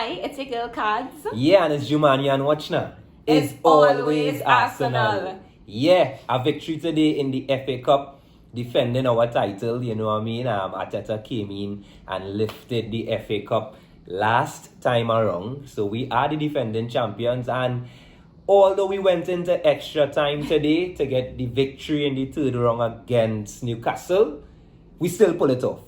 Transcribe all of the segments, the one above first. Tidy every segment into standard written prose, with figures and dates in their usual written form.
Hi, it's your girl Cards. Yeah, and it's Jumaane and Watchna. It's always Arsenal. Yeah, a victory today in the FA Cup, defending our title, you know what I mean? Arteta came in and lifted the FA Cup last time around. So we are the defending champions, and although we went into extra time today to get the victory in the third round against Newcastle, we still pull it off.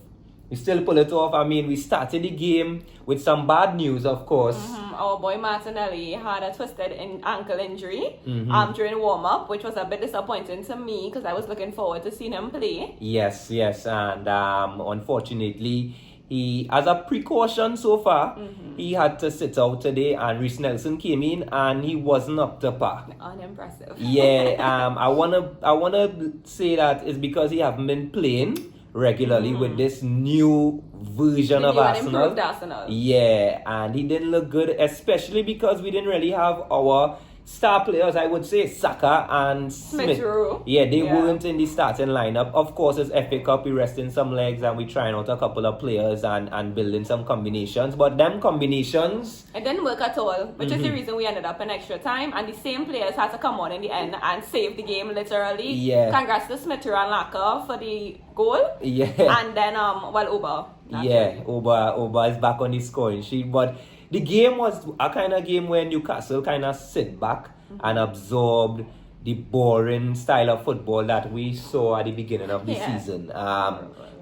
I mean, we started the game with some bad news, of course. Our boy Martinelli had a twisted ankle injury during warm-up, which was a bit disappointing to me because I was looking forward to seeing him play. Yes, and unfortunately, he, as a precaution so far, he had to sit out today, and Reece Nelson came in and he wasn't up to par. Unimpressive. Yeah, I wanna say that it's because he haven't been playing regularly with this new version of Arsenal. Improved Arsenal. Yeah, and he didn't look good, especially because we didn't really have our star players, I would say, Saka and Smith. Yeah, they weren't in the starting lineup. Of course, it's FA Cup, we resting some legs and we trying out a couple of players and building some combinations. But them combinations, it didn't work at all, which is the reason we ended up in extra time. And the same players had to come on in the end and save the game literally. Yeah. Congrats to Smith and Laka for the goal. Yeah. And then Oba. Yeah, Oba is back on the scoring sheet. But the game was a kind of game where Newcastle kind of sit back and absorbed the boring style of football that we saw at the beginning of the season.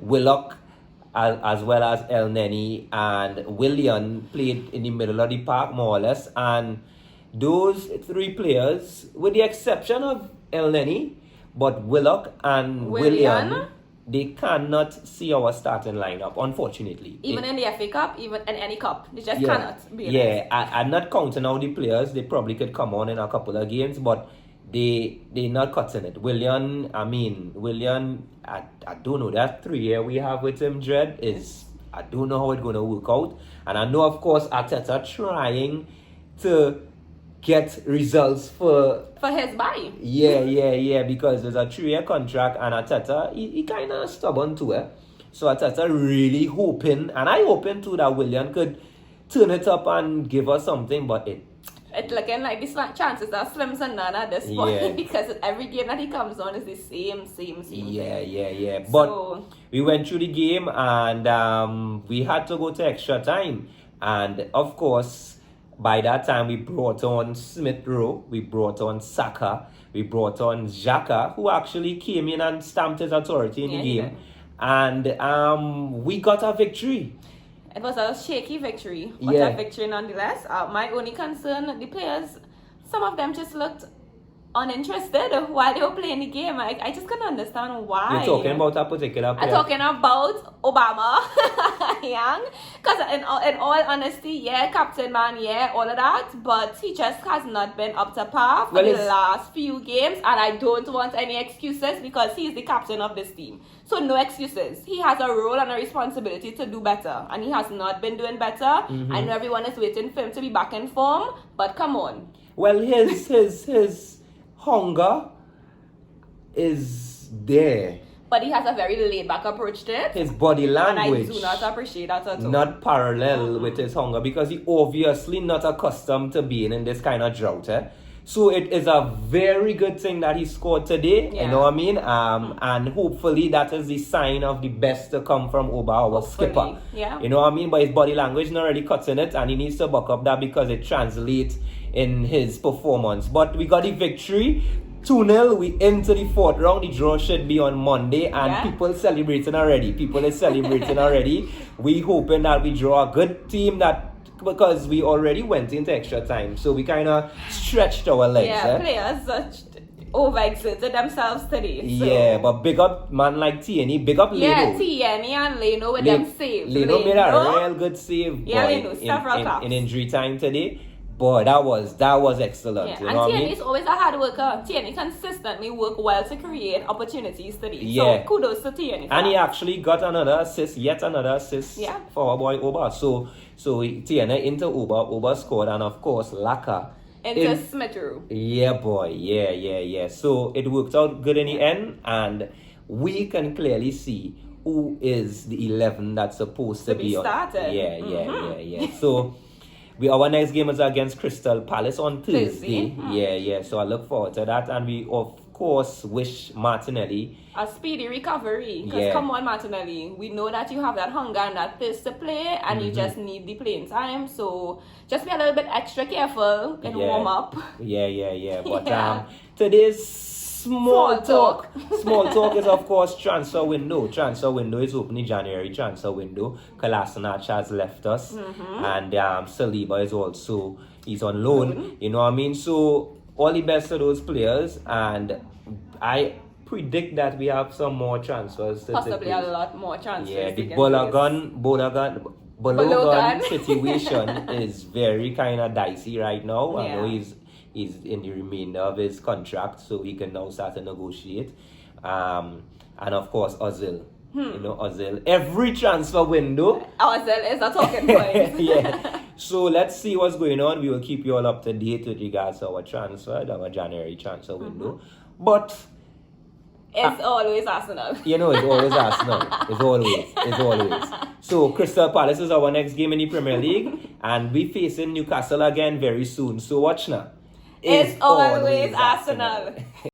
Willock, as well as El Neni and Willian played in the middle of the park more or less. And those three players, with the exception of El Neni, but Willock and Willian, they cannot see our starting lineup, unfortunately. Even in the FA Cup, even in any cup. They just cannot be honest. I'm not counting out the players. They probably could come on in a couple of games, but they're not cutting it. Willian, I don't know. That 3 year we have with him, Dread, I don't know how it's going to work out. And I know, of course, Arteta trying to get results for his buy. Yeah, because there's a 3 year contract, and Arteta, he kind of stubborn too. So Arteta really hoping, and I hoping too, that William could turn it up and give us something, but it's looking like these chances are slim and none at this point because every game that he comes on is the same. Yeah. But we went through the game and we had to go to extra time, and of course, by that time, we brought on Smith Rowe, we brought on Saka, we brought on Xhaka, who actually came in and stamped his authority in the game. And we got a victory. It was a shaky victory, but a victory nonetheless. My only concern, the players, some of them just looked uninterested while they were playing the game. I just couldn't understand why. You're talking about a particular player? I'm talking about Obama Young. Because in all honesty, captain man, all of that. But he just has not been up to par for the last few games. And I don't want any excuses because he's the captain of this team. So no excuses. He has a role and a responsibility to do better. And he has not been doing better. I know everyone is waiting for him to be back in form. But come on. Well, his hunger is there, but he has a very laid-back approach to it. His body language, and I do not appreciate that at all. Not parallel with his hunger, because he obviously not accustomed to being in this kind of drought. So it is a very good thing that he scored today. You know what I mean? And hopefully that is the sign of the best to come from Oba, our skipper. You know what I mean? But his body language not really cutting it, and he needs to buck up that because it translates in his performance. But we got the victory, 2-0. We into the 4th round. The draw should be on Monday, and people celebrating already. We hoping that we draw a good team, because we already went into extra time, so we kind of stretched our legs. Players overexerted themselves today. So. But big up man like Tierney, big up Leno. Yeah, Tierney and Leno with them saves. Leno made a real good save in injury time today. Boy, that was excellent. You know and Tierney is always a hard worker. Tierney consistently work well to create opportunities today. So kudos to Tierney. And he actually got yet another assist for our boy Oba. So Tierney into Oba scored, and of course Laka into Smith Rowe. Yeah, boy. Yeah. So it worked out good in the end, and we can clearly see who is the 11 that's supposed to be started. Yeah. So Our next game is against Crystal Palace on Thursday. Thursday. Yeah. So I look forward to that, and we of course wish Martinelli a speedy recovery. Because Yeah. come on, Martinelli, we know that you have that hunger and that thirst to play, and you just need the playing time. So just be a little bit extra careful and warm up. Yeah. But Yeah. today's small talk. is of course transfer window. Transfer window is opening January. Transfer window. Kolasinac has left us, and Saliba is also he's on loan. You know what I mean? So all the best to those players, and I predict that we have some more transfers. Possibly a lot more transfers. Yeah, the taking place. Balogun situation is very kind of dicey right now. I know Yeah. he's in the remainder of his contract, so he can now start to negotiate. And of course, Ozil. You know, Ozil. Every transfer window. Ozil is a talking point. Yeah. So let's see what's going on. We will keep you all up to date with regards to our January transfer window. But It's always Arsenal. you know, it's always Arsenal. It's always. So Crystal Palace is our next game in the Premier League, and we facing Newcastle again very soon. So watch now. It's always Arsenal.